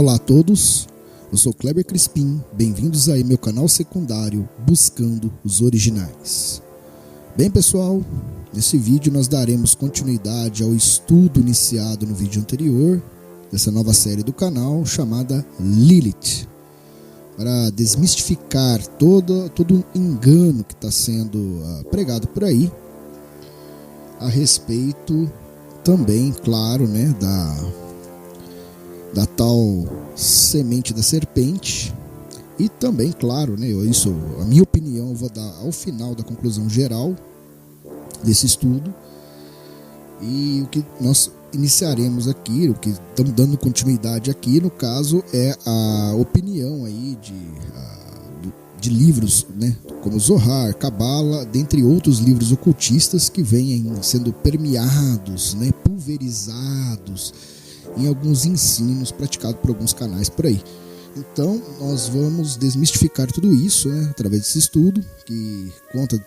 Olá a todos, eu sou Kleber Crispim, bem-vindos aí ao meu canal secundário Buscando os Originais. Bem pessoal, nesse vídeo nós daremos continuidade ao estudo iniciado no vídeo anterior dessa nova série do canal chamada Lilith, para desmistificar todo o engano que está sendo pregado por aí a respeito também, claro, né, da tal semente da serpente e também, claro, né, a minha opinião eu vou dar ao final da conclusão geral desse estudo. E o que nós iniciaremos aqui, o que estamos dando continuidade aqui, no caso, é a opinião aí de livros, né, como Zohar, Cabala, dentre outros livros ocultistas que vêm sendo permeados, né, pulverizados em alguns ensinos praticados por alguns canais por aí. Então, nós vamos desmistificar tudo isso, né, através desse estudo, que conta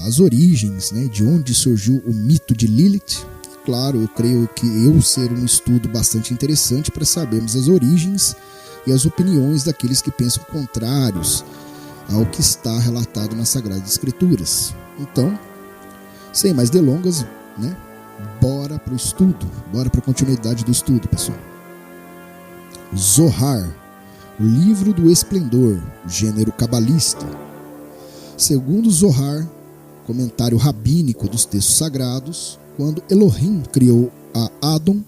as origens, né, de onde surgiu o mito de Lilith. Claro, eu creio que ser um estudo bastante interessante para sabermos as origens e as opiniões daqueles que pensam contrários ao que está relatado nas Sagradas Escrituras. Então, sem mais delongas, né, bora para o estudo, bora para a continuidade do estudo, pessoal. Zohar, o livro do esplendor, gênero cabalista. Segundo Zohar, comentário rabínico dos textos sagrados, quando Elohim criou a Adão,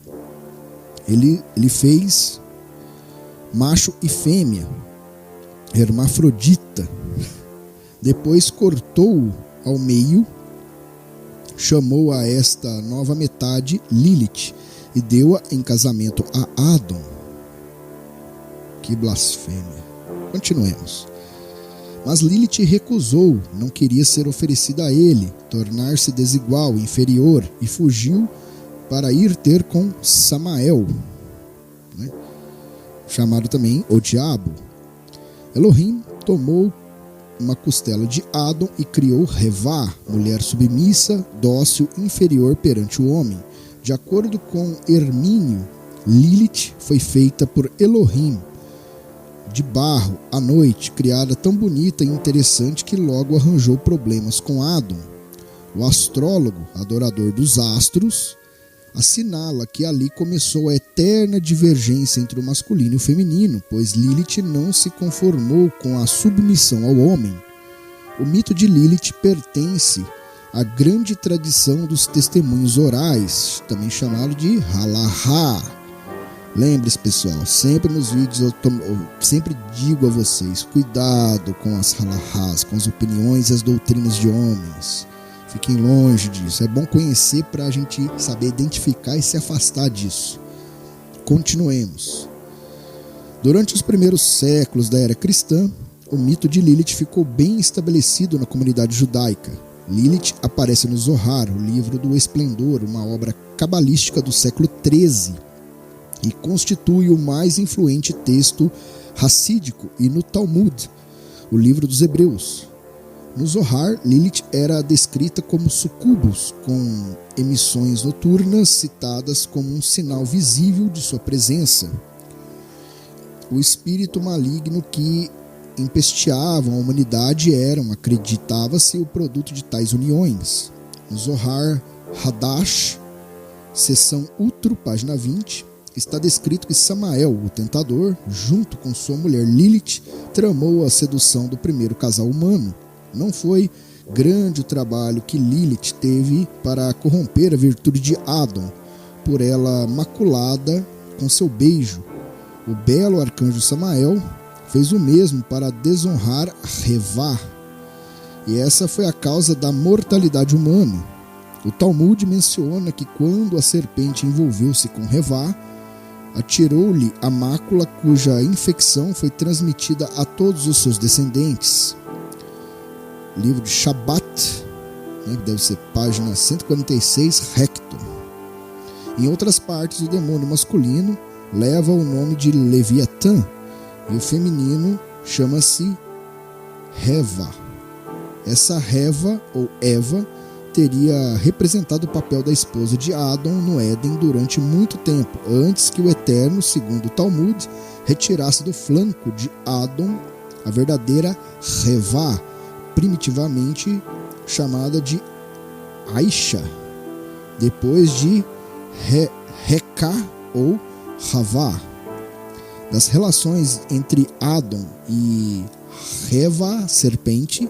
ele fez macho e fêmea, hermafrodita. Depois cortou-o ao meio, chamou a esta nova metade Lilith e deu-a em casamento a Adão. Que blasfêmia. Continuemos. Mas Lilith recusou, não queria ser oferecida a ele, tornar-se desigual, inferior, e fugiu para ir ter com Samael, né, chamado também o diabo. Elohim tomou uma costela de Adão e criou Revá, mulher submissa, dócil, inferior perante o homem. De acordo com Hermínio, Lilith foi feita por Elohim, de barro, à noite, criada tão bonita e interessante que logo arranjou problemas com Adão. O astrólogo, adorador dos astros, assinala que ali começou a eterna divergência entre o masculino e o feminino, pois Lilith não se conformou com a submissão ao homem. O mito de Lilith pertence à grande tradição dos testemunhos orais, também chamado de Halahá. Lembre-se, pessoal, sempre nos vídeos eu sempre digo a vocês, cuidado com as Halahás, com as opiniões e as doutrinas de homens. Fiquem longe disso. É bom conhecer para a gente saber identificar e se afastar disso. Continuemos. Durante os primeiros séculos da era cristã, o mito de Lilith ficou bem estabelecido na comunidade judaica. Lilith aparece no Zohar, o livro do esplendor, uma obra cabalística do século XIII, e constitui o mais influente texto racídico, e no Talmud, o livro dos Hebreus. No Zohar, Lilith era descrita como sucubus, com emissões noturnas citadas como um sinal visível de sua presença. O espírito maligno que empesteava a humanidade acreditava-se, o produto de tais uniões. No Zohar Hadash, seção Utro, página 20, está descrito que Samael, o tentador, junto com sua mulher Lilith, tramou a sedução do primeiro casal humano. Não foi grande o trabalho que Lilith teve para corromper a virtude de Adão, por ela maculada com seu beijo. O belo arcanjo Samael fez o mesmo para desonrar Revá, e essa foi a causa da mortalidade humana. O Talmud menciona que quando a serpente envolveu-se com Revá, atirou-lhe a mácula cuja infecção foi transmitida a todos os seus descendentes. Livro de Shabat, né, deve ser página 146, recto. Em outras partes, o demônio masculino leva o nome de Leviatã e o feminino chama-se Reva. Essa Reva, ou Eva, teria representado o papel da esposa de Adão no Éden durante muito tempo, antes que o Eterno, segundo o Talmud, retirasse do flanco de Adon a verdadeira Revá, primitivamente chamada de Aisha, depois de Reká ou Havá. Das relações entre Adon e Revá, serpente,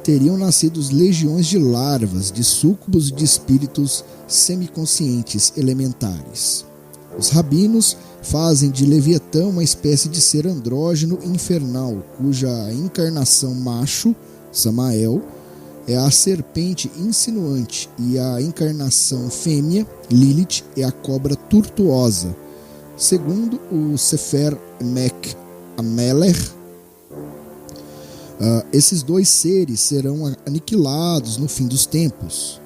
teriam nascido legiões de larvas, de súcubos e de espíritos semiconscientes elementares. Os rabinos fazem de Leviatã uma espécie de ser andrógeno infernal, cuja encarnação macho, Samael, é a serpente insinuante, e a encarnação fêmea, Lilith, é a cobra tortuosa. Segundo o Sefer Mek Ameler, esses dois seres serão aniquilados no fim dos tempos.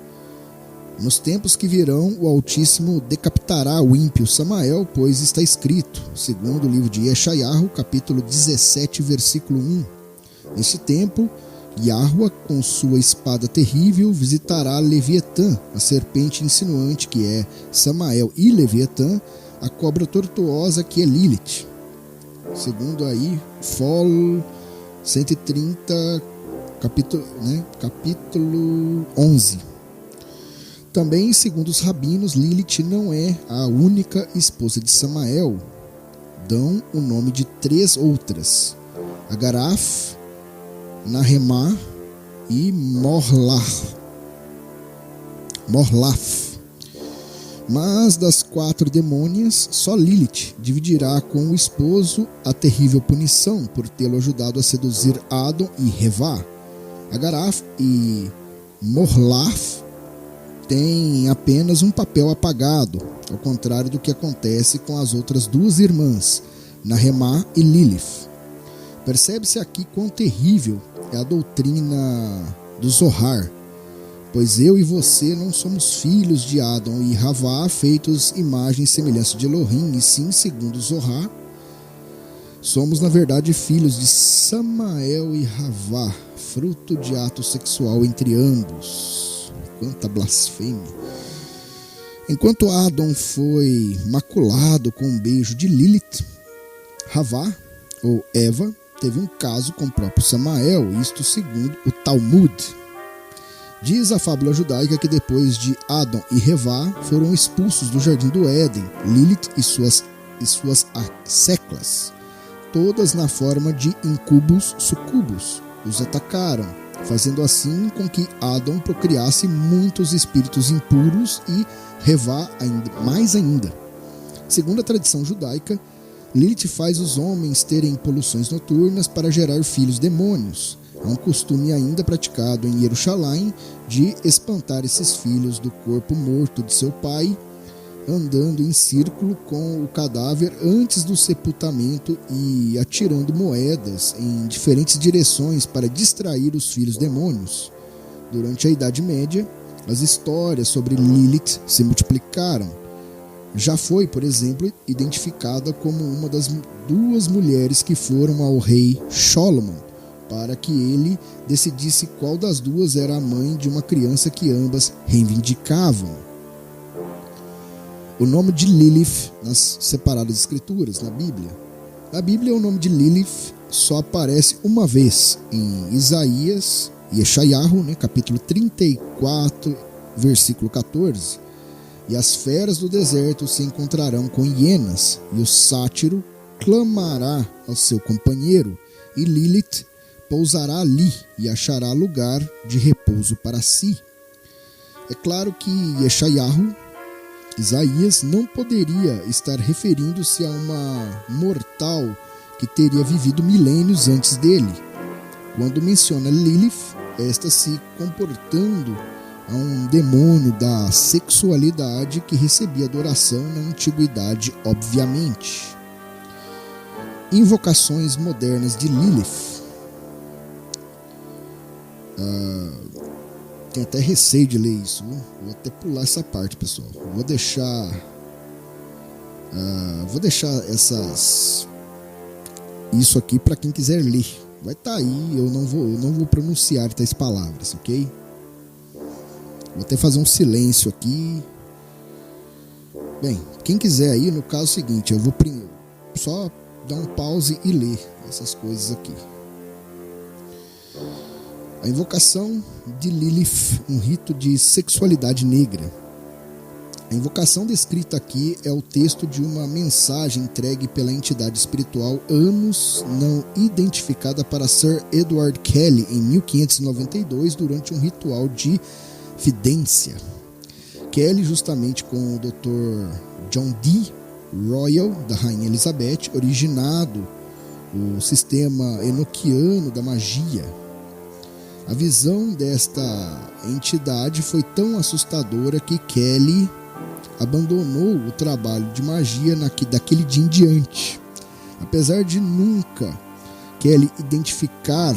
Nos tempos que virão, o Altíssimo decapitará o ímpio Samael, pois está escrito, segundo o livro de Yeshayahu, capítulo 17, versículo 1. Nesse tempo, Yahua, com sua espada terrível, visitará Leviatã, a serpente insinuante que é Samael, e Leviatã, a cobra tortuosa que é Lilith. Segundo aí, Fol 130, capítulo 11. Também, segundo os rabinos, Lilith não é a única esposa de Samael. Dão o nome de 3 outras: Agaraf, Nahemá e Morlaf. Mas das 4 demônias, só Lilith dividirá com o esposo a terrível punição por tê-lo ajudado a seduzir Adon e Revá. Agaraf e Morlaf têm apenas um papel apagado, ao contrário do que acontece com as outras 2 irmãs, Nahemá e Lilith. Percebe-se aqui quão terrível é a doutrina do Zohar, pois eu e você não somos filhos de Adon e Havá, feitos imagem e semelhança de Elohim, e sim, segundo o Zohar, somos na verdade filhos de Samael e Havá, fruto de ato sexual entre ambos. Quanta blasfêmia! Enquanto Adon foi maculado com um beijo de Lilith, Havá, ou Eva, teve um caso com o próprio Samael, isto segundo o Talmud. Diz a fábula judaica que depois de Adon e Revá foram expulsos do jardim do Éden, Lilith e suas seclas, todas na forma de incubos sucubos, os atacaram, fazendo assim com que Adon procriasse muitos espíritos impuros e Revá mais ainda. Segundo a tradição judaica, Lilith faz os homens terem poluições noturnas para gerar filhos demônios. Há um costume ainda praticado em Jerusalém de espantar esses filhos do corpo morto de seu pai, andando em círculo com o cadáver antes do sepultamento e atirando moedas em diferentes direções para distrair os filhos demônios. Durante a Idade Média, as histórias sobre Lilith se multiplicaram. Já foi, por exemplo, identificada como uma das 2 mulheres que foram ao rei Solomon para que ele decidisse qual das 2 era a mãe de uma criança que ambas reivindicavam. O nome de Lilith nas separadas escrituras, na Bíblia. Na Bíblia, o nome de Lilith só aparece uma vez, em Isaías, Yeshayahu, capítulo 34, versículo 14. E as feras do deserto se encontrarão com hienas, e o sátiro clamará ao seu companheiro, e Lilith pousará ali e achará lugar de repouso para si. É claro que Yeshayahu, Isaías, não poderia estar referindo-se a uma mortal que teria vivido milênios antes dele. Quando menciona Lilith, esta se comportando a um demônio da sexualidade que recebia adoração na antiguidade, obviamente. Invocações modernas de Lilith. Tenho até receio de ler isso, viu? Vou até pular essa parte, pessoal. Vou deixar isso aqui para quem quiser ler. Vai estar aí, eu não vou pronunciar tais palavras, ok? Vou até fazer um silêncio aqui. Bem, quem quiser aí, no caso é o seguinte, eu vou só dá um pause e lê essas coisas aqui. A invocação de Lilith, um rito de sexualidade negra. A invocação descrita aqui é o texto de uma mensagem entregue pela entidade espiritual anos não identificada para Sir Edward Kelly em 1592 durante um ritual de vidência. Kelly, justamente com o Dr. John D. Royal, da Rainha Elizabeth, originado o sistema enoquiano da magia. A visão desta entidade foi tão assustadora que Kelly abandonou o trabalho de magia daquele dia em diante. Apesar de nunca Kelly identificar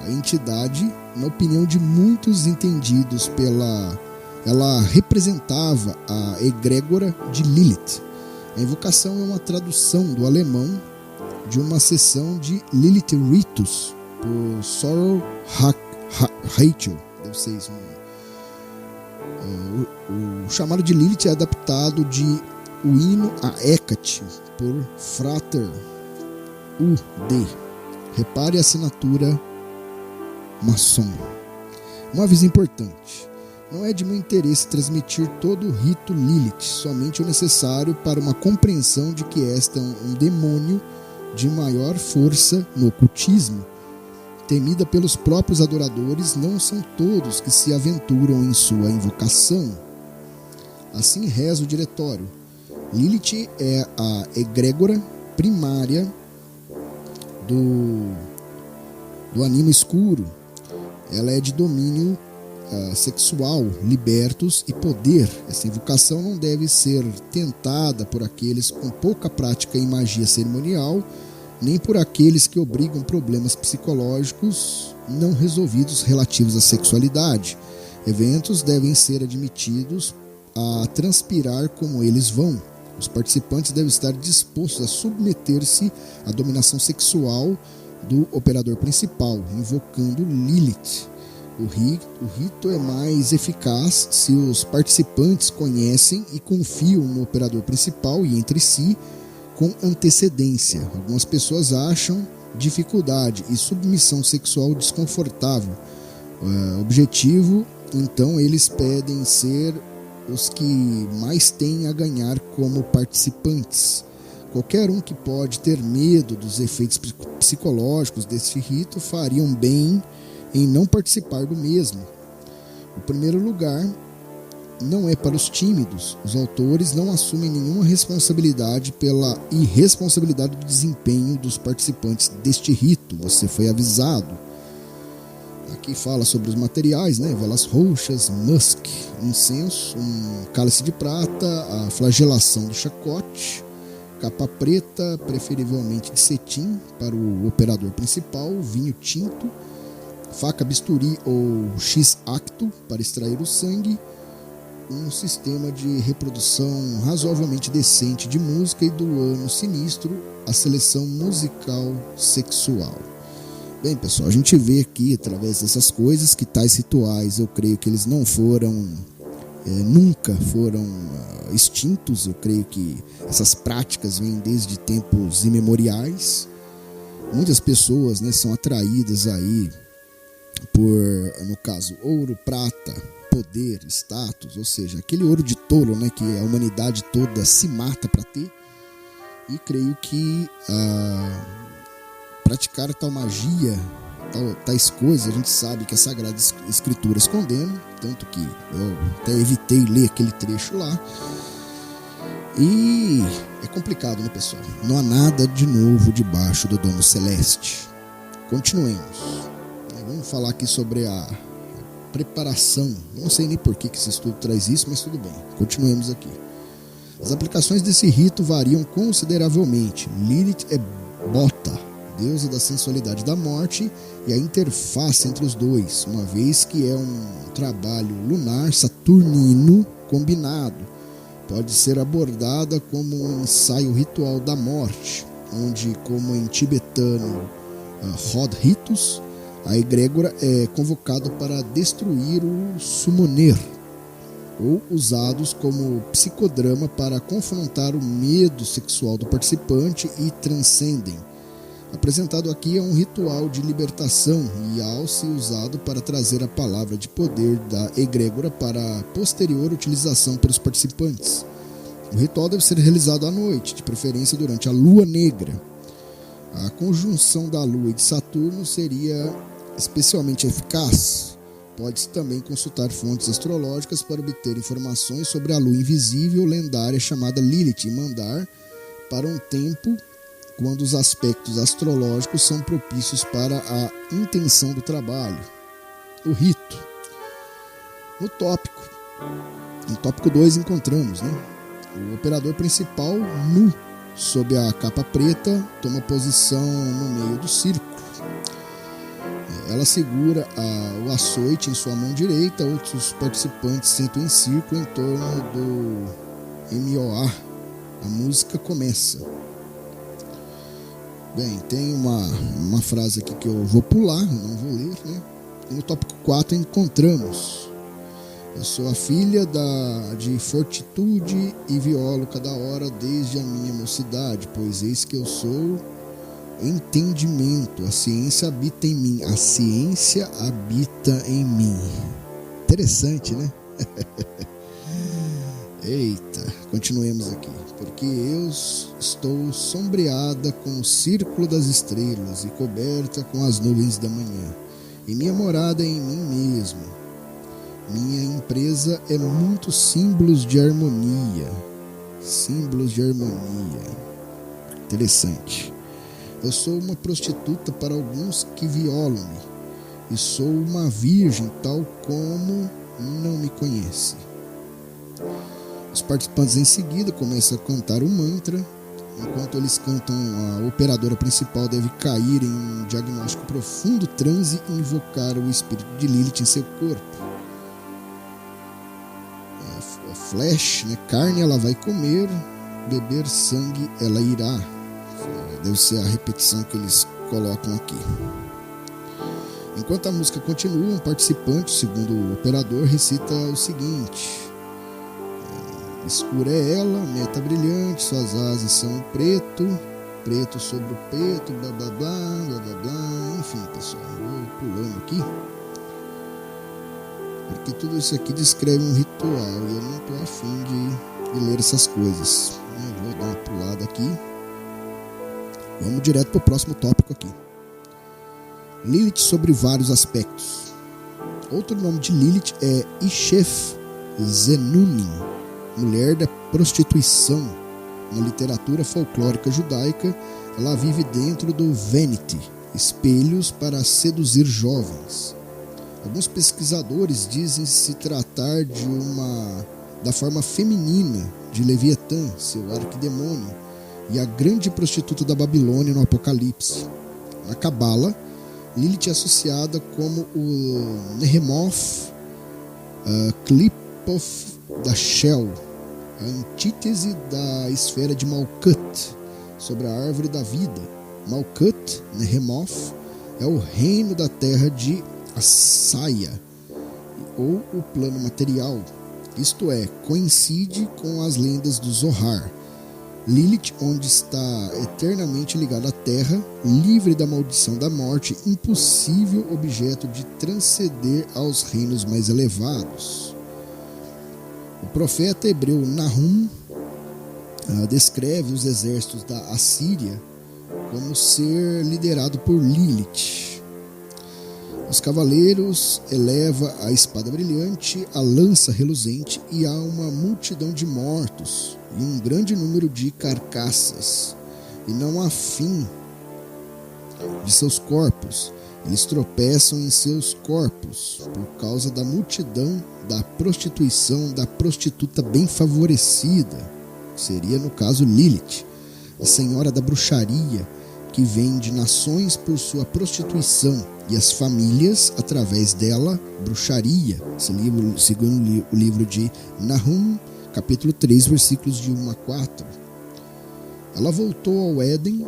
a entidade, na opinião de muitos entendidos ela representava a egrégora de Lilith. A invocação é uma tradução do alemão de uma sessão de Lilith Ritus por Sorrel Rachel. Deve ser isso. O chamado de Lilith é adaptado de O Hino a Hecate por Frater U.D. Repare a assinatura maçom. Um aviso importante. Não é de meu interesse transmitir todo o rito Lilith, somente o necessário para uma compreensão de que esta é um demônio de maior força no ocultismo. Temida pelos próprios adoradores, não são todos que se aventuram em sua invocação. Assim reza o diretório. Lilith é a egrégora primária do animo escuro. Ela é de domínio sexual, libertos e poder. Essa invocação não deve ser tentada por aqueles com pouca prática em magia cerimonial, nem por aqueles que obrigam problemas psicológicos não resolvidos relativos à sexualidade. Eventos devem ser admitidos a transpirar como eles vão. Os participantes devem estar dispostos a submeter-se à dominação sexual do operador principal, invocando Lilith. O rito é mais eficaz se os participantes conhecem e confiam no operador principal e entre si com antecedência. Algumas pessoas acham dificuldade e submissão sexual desconfortável. Objetivo, então, eles pedem ser os que mais têm a ganhar como participantes. Qualquer um que pode ter medo dos efeitos psicológicos desse rito fariam bem em não participar do mesmo. O primeiro lugar não é para os tímidos. Os autores não assumem nenhuma responsabilidade pela irresponsabilidade do desempenho dos participantes deste rito. Você foi avisado. Aqui fala sobre os materiais, velas roxas, musk, incenso, um cálice de prata, a flagelação do chacote, capa preta, preferivelmente de cetim para o operador principal, vinho tinto, faca bisturi ou X-acto para extrair o sangue, um sistema de reprodução razoavelmente decente de música e do ano sinistro, a seleção musical sexual. Bem, pessoal, a gente vê aqui, através dessas coisas, que tais rituais, eu creio que eles não foram, nunca foram extintos. Eu creio que essas práticas vêm desde tempos imemoriais. Muitas pessoas, são atraídas aí por, no caso, ouro, prata, poder, status, ou seja, aquele ouro de tolo, que a humanidade toda se mata para ter. E creio que praticar tal magia, tais coisas, a gente sabe que as Sagradas Escrituras condenam, tanto que eu até evitei ler aquele trecho lá. E é complicado, pessoal? Não há nada de novo debaixo do domo celeste. Continuemos. Vamos falar aqui sobre a preparação. Não sei nem por que esse estudo traz isso, mas tudo bem. Continuemos aqui. As aplicações desse rito variam consideravelmente. Lilith é Bota, deusa da sensualidade da morte, e a interface entre os dois, uma vez que é um trabalho lunar saturnino combinado. Pode ser abordada como um ensaio ritual da morte, onde, como em tibetano Rod Ritus, a egrégora é convocada para destruir o summoner. ou usados como psicodrama para confrontar o medo sexual do participante e transcendem. Apresentado aqui é um ritual de libertação e alce usado para trazer a palavra de poder da egrégora para a posterior utilização pelos participantes. O ritual deve ser realizado à noite, de preferência durante a lua negra. A conjunção da lua e de Saturno seria especialmente eficaz. Pode-se também consultar fontes astrológicas para obter informações sobre a lua invisível lendária chamada Lilith e mandar para um tempo quando os aspectos astrológicos são propícios para a intenção do trabalho. O rito. No tópico 2 encontramos, o operador principal, nu, sob a capa preta, toma posição no meio do círculo. Ela segura o açoite em sua mão direita, outros participantes sentam em círculo em torno do MOA. A música começa. Bem, tem uma frase aqui que eu vou pular, não vou ler, E no tópico 4 encontramos: eu sou a filha de fortitude e violo cada hora desde a minha mocidade, pois eis que eu sou entendimento, a ciência habita em mim, a ciência habita em mim. Interessante, né? Eita, continuemos aqui. Porque eu estou sombreada com o círculo das estrelas e coberta com as nuvens da manhã, e minha morada é em mim mesmo. Minha empresa é muitos símbolos de harmonia. Símbolos de harmonia. Interessante. Eu sou uma prostituta para alguns que violam-me, e sou uma virgem tal como não me conhece. Os participantes em seguida começam a cantar o mantra. Enquanto eles cantam, a operadora principal deve cair em um diagnóstico profundo transe e invocar o espírito de Lilith em seu corpo. A flesh, carne ela vai comer, beber sangue ela irá. Deve ser a repetição que eles colocam aqui. Enquanto a música continua, um participante, segundo o operador, recita o seguinte: escura é ela, meta brilhante, suas asas são preto, preto sobre o peito, blá blá blá, blá blá blá. Enfim, pessoal, vou pulando aqui, porque tudo isso aqui descreve um ritual e eu não estou afim de ler essas coisas. Eu vou dar uma pulada aqui. Vamos direto para o próximo tópico aqui. Lilith sobre vários aspectos. Outro nome de Lilith é Ishef Zenunim, mulher da prostituição. Na literatura folclórica judaica, ela vive dentro do Vanity, espelhos para seduzir jovens. Alguns pesquisadores dizem se tratar da forma feminina de Leviatã, seu arquidemônio, e a grande prostituta da Babilônia no Apocalipse. Na Cabala, Lilith é associada como o Nehemoth Klipoth da Shell, a antítese da esfera de Malkut, sobre a árvore da vida. Malkut, Nehemoth, é o reino da terra de Assaia, ou o plano material, isto é, coincide com as lendas do Zohar. Lilith, onde está eternamente ligada à terra, livre da maldição da morte, impossível objeto de transcender aos reinos mais elevados. O profeta hebreu Nahum descreve os exércitos da Assíria como ser liderado por Lilith. Os cavaleiros elevam a espada brilhante, a lança reluzente, e há uma multidão de mortos e um grande número de carcaças, e não há fim de seus corpos. Eles tropeçam em seus corpos por causa da multidão da prostituição da prostituta bem favorecida, seria no caso Lilith, a senhora da bruxaria, que vende nações por sua prostituição, e as famílias, através dela, bruxaria. Esse livro, segundo o livro de Nahum, capítulo 3, versículos de 1 a 4. Ela voltou ao Éden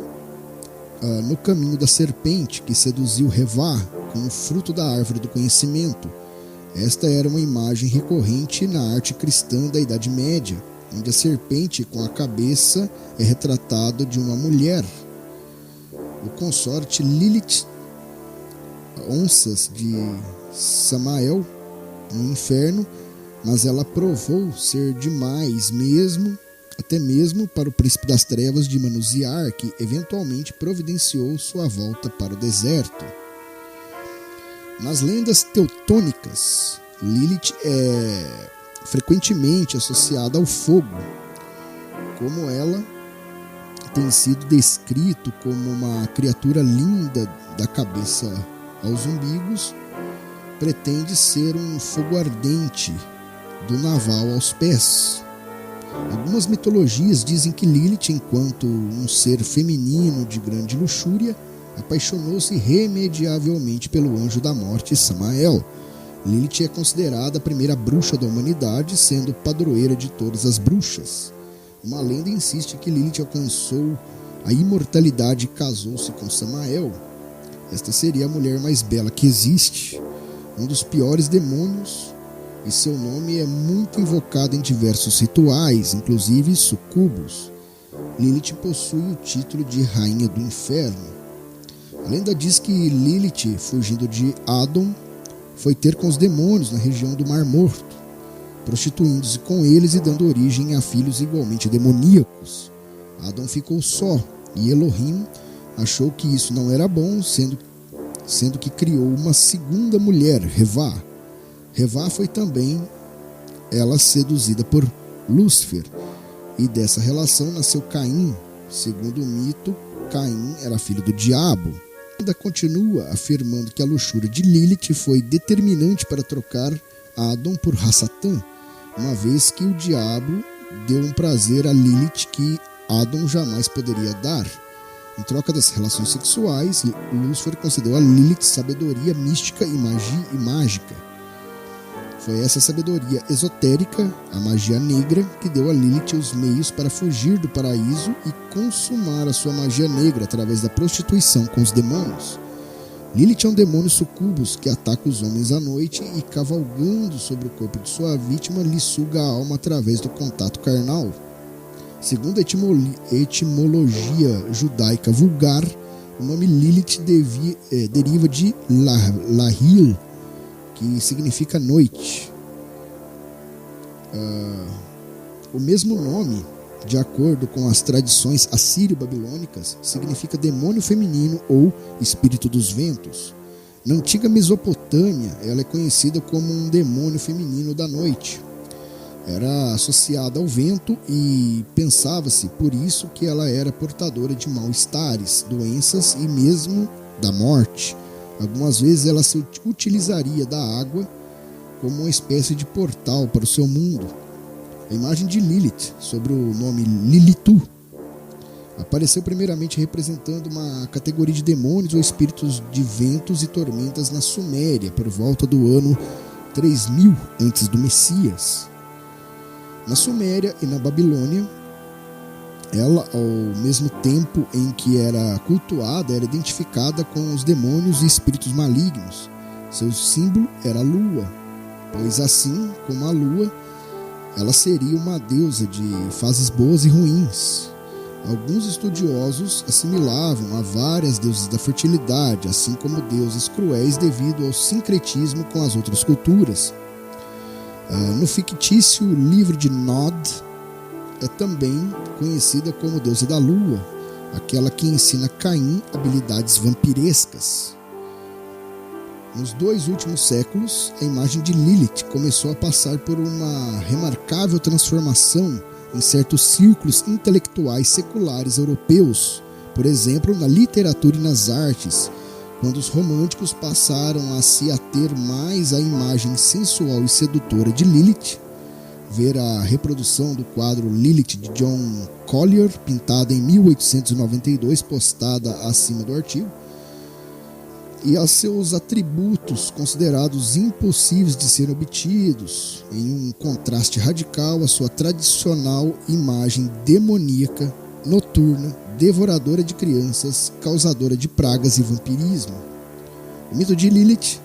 no caminho da serpente, que seduziu Revá com o fruto da árvore do conhecimento. Esta era uma imagem recorrente na arte cristã da Idade Média, onde a serpente com a cabeça é retratada de uma mulher. O consorte Lilith, onças de Samael no inferno, mas ela provou ser demais até mesmo para o príncipe das trevas de manusear, que eventualmente providenciou sua volta para o deserto. Nas lendas teutônicas, Lilith é frequentemente associada ao fogo, como ela tem sido descrito como uma criatura linda da cabeça aos umbigos, pretende ser um fogo ardente do naval aos pés. Algumas mitologias dizem que Lilith, enquanto um ser feminino de grande luxúria, apaixonou-se irremediavelmente pelo anjo da morte Samael. Lilith é considerada a primeira bruxa da humanidade, sendo padroeira de todas as bruxas. Uma lenda insiste que Lilith alcançou a imortalidade e casou-se com Samael. Esta seria a mulher mais bela que existe, um dos piores demônios, e seu nome é muito invocado em diversos rituais, inclusive sucubos. Lilith possui o título de Rainha do Inferno. A lenda diz que Lilith, fugindo de Adon, foi ter com os demônios na região do Mar Morto, prostituindo-se com eles e dando origem a filhos igualmente demoníacos. Adão ficou só, e Elohim achou que isso não era bom, sendo que criou uma segunda mulher, Revá. Revá foi também ela seduzida por Lúcifer, e dessa relação nasceu Caim. Segundo o mito, Caim era filho do diabo. Ainda continua afirmando que a luxúria de Lilith foi determinante para trocar Adão por Hassatã, uma vez que o diabo deu um prazer a Lilith que Adão jamais poderia dar. Em troca das relações sexuais, Lúcifer concedeu a Lilith sabedoria mística e mágica. Foi essa sabedoria esotérica, a magia negra, que deu a Lilith os meios para fugir do paraíso e consumar a sua magia negra através da prostituição com os demônios. Lilith é um demônio sucubus que ataca os homens à noite e, cavalgando sobre o corpo de sua vítima, lhe suga a alma através do contato carnal. Segundo a etimologia judaica vulgar, o nome Lilith deriva de Lahil, que significa noite. O mesmo nome, de acordo com as tradições assírio-babilônicas, significa demônio feminino ou espírito dos ventos. Na antiga Mesopotâmia, ela é conhecida como um demônio feminino da noite. Era associada ao vento e pensava-se por isso que ela era portadora de mal-estares, doenças e mesmo da morte. Algumas vezes ela se utilizaria da água como uma espécie de portal para o seu mundo. A imagem de Lilith, sobre o nome Lilitu, apareceu primeiramente representando uma categoria de demônios ou espíritos de ventos e tormentas na Suméria, por volta do ano 3000 antes do Messias. Na Suméria e na Babilônia, ela, ao mesmo tempo em que era cultuada, era identificada com os demônios e espíritos malignos. Seu símbolo era a lua, pois assim como a lua, ela seria uma deusa de fases boas e ruins. Alguns estudiosos assimilavam a várias deusas da fertilidade, assim como deuses cruéis devido ao sincretismo com as outras culturas. No fictício livro de Nod, é também conhecida como deusa da lua, aquela que ensina Caim habilidades vampirescas. Nos 2 últimos séculos, a imagem de Lilith começou a passar por uma remarcável transformação em certos círculos intelectuais seculares europeus, por exemplo, na literatura e nas artes, quando os românticos passaram a se ater mais à imagem sensual e sedutora de Lilith. Ver a reprodução do quadro Lilith de John Collier, pintada em 1892, postada acima do artigo, e a seus atributos considerados impossíveis de serem obtidos, em um contraste radical à sua tradicional imagem demoníaca, noturna, devoradora de crianças, causadora de pragas e vampirismo. O mito de Lilith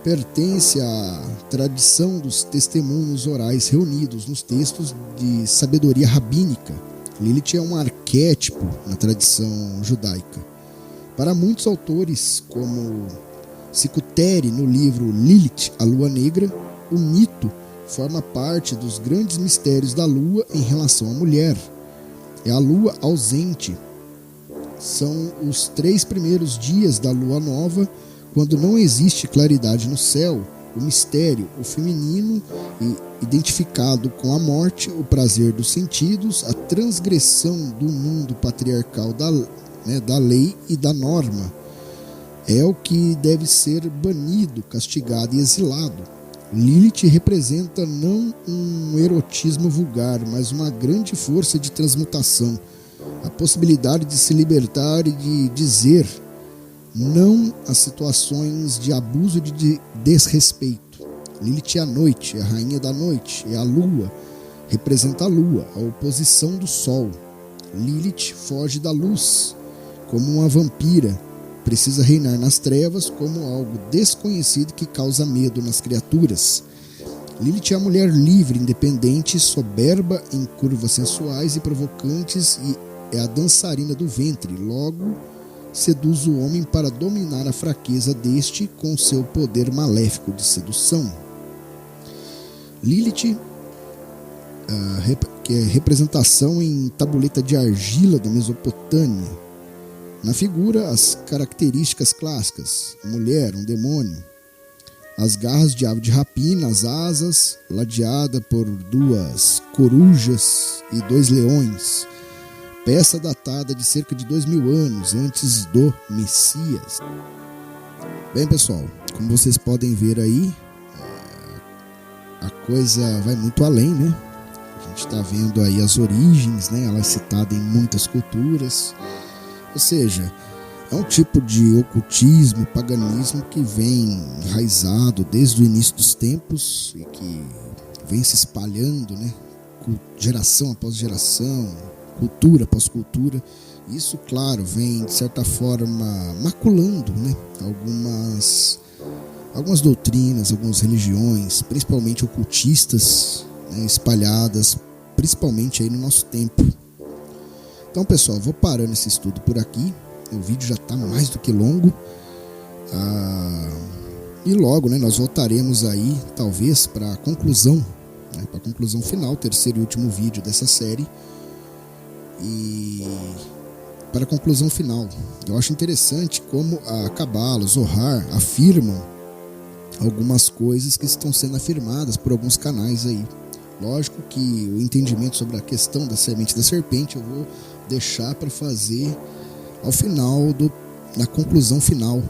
pertence à tradição dos testemunhos orais reunidos nos textos de sabedoria rabínica. Lilith é um arquétipo na tradição judaica. Para muitos autores, como Cicutere no livro Lilith, a Lua Negra, o mito forma parte dos grandes mistérios da Lua em relação à mulher. É a Lua ausente. São os 3 primeiros dias da Lua Nova, quando não existe claridade no céu, o mistério, o feminino, identificado com a morte, o prazer dos sentidos, a transgressão do mundo patriarcal da lei e da norma. É o que deve ser banido, castigado e exilado. Lilith representa não um erotismo vulgar, mas uma grande força de transmutação, a possibilidade de se libertar e de dizer não às situações de abuso e de desrespeito. Lilith é a noite, é a rainha da noite, é a lua, representa a lua, a oposição do sol. Lilith foge da luz, como uma vampira, precisa reinar nas trevas como algo desconhecido que causa medo nas criaturas. Lilith é a mulher livre, independente, soberba em curvas sensuais e provocantes, e é a dançarina do ventre. Logo, seduz o homem para dominar a fraqueza deste com seu poder maléfico de sedução. Lilith, que é representação em tabuleta de argila da Mesopotâmia. Na figura, as características clássicas: mulher, um demônio, as garras de ave de rapina, as asas, ladeada por 2 corujas e 2 leões, peça datada de cerca de 2000 anos antes do Messias. Bem, pessoal, como vocês podem ver aí, a coisa vai muito além, né? A gente está vendo aí as origens, né? Ela é citada em muitas culturas. Ou seja, é um tipo de ocultismo, paganismo que vem enraizado desde o início dos tempos e que vem se espalhando, né? Geração após geração, cultura após cultura. Isso, claro, vem de certa forma maculando, né? Algumas doutrinas, algumas religiões, principalmente ocultistas, né? Espalhadas, principalmente aí no nosso tempo. Então, pessoal, vou parando esse estudo por aqui. O vídeo já está mais do que longo. E logo, né, nós voltaremos aí, talvez, para a conclusão, né, para a conclusão final, terceiro e último vídeo dessa série. E para a conclusão final, eu acho interessante como a Cabala, o Zohar afirmam algumas coisas que estão sendo afirmadas por alguns canais aí. Lógico que o entendimento sobre a questão da semente da serpente eu vou deixar para fazer ao final, na conclusão final,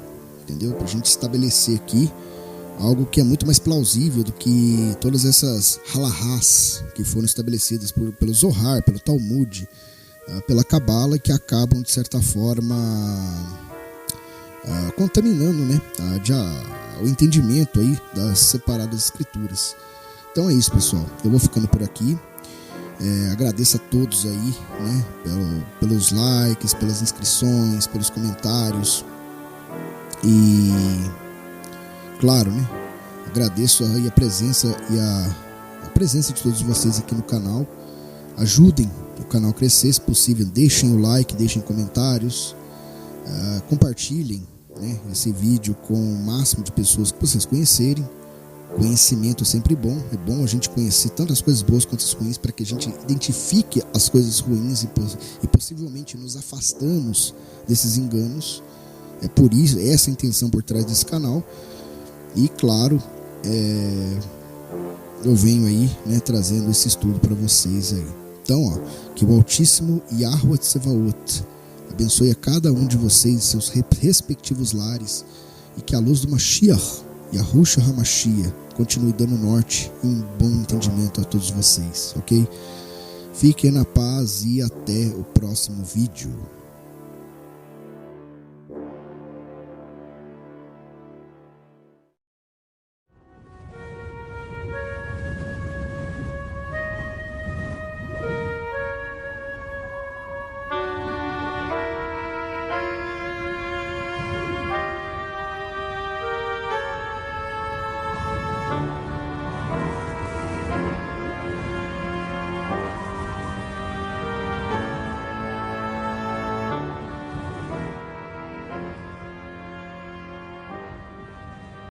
entendeu? Para a gente estabelecer aqui algo que é muito mais plausível do que todas essas halahás que foram estabelecidas pelo Zohar, pelo Talmud, pela Cabala, que acabam, de certa forma, contaminando, né, o entendimento aí das separadas escrituras. Então é isso, pessoal. Eu vou ficando por aqui. Agradeço a todos aí, né, pelos likes, pelas inscrições, pelos comentários. E, claro, né, agradeço aí a presença a presença de todos vocês aqui no canal. Ajudem o canal a crescer, se possível. Deixem o like, deixem comentários. Compartilhem, né, esse vídeo com o máximo de pessoas que vocês conhecerem. Conhecimento é sempre bom. É bom a gente conhecer tanto as coisas boas quanto as ruins, para que a gente identifique as coisas ruins e possivelmente nos afastamos desses enganos. É por isso, essa a intenção por trás desse canal. E claro, eu venho aí, né, trazendo esse estudo para vocês aí. Então, que o Altíssimo Yahuwah Tsevaot abençoe a cada um de vocês, seus respectivos lares, e que a luz do Mashiach, Yahushua HaMashiach, continue dando norte e um bom entendimento a todos vocês, ok? Fiquem na paz e até o próximo vídeo.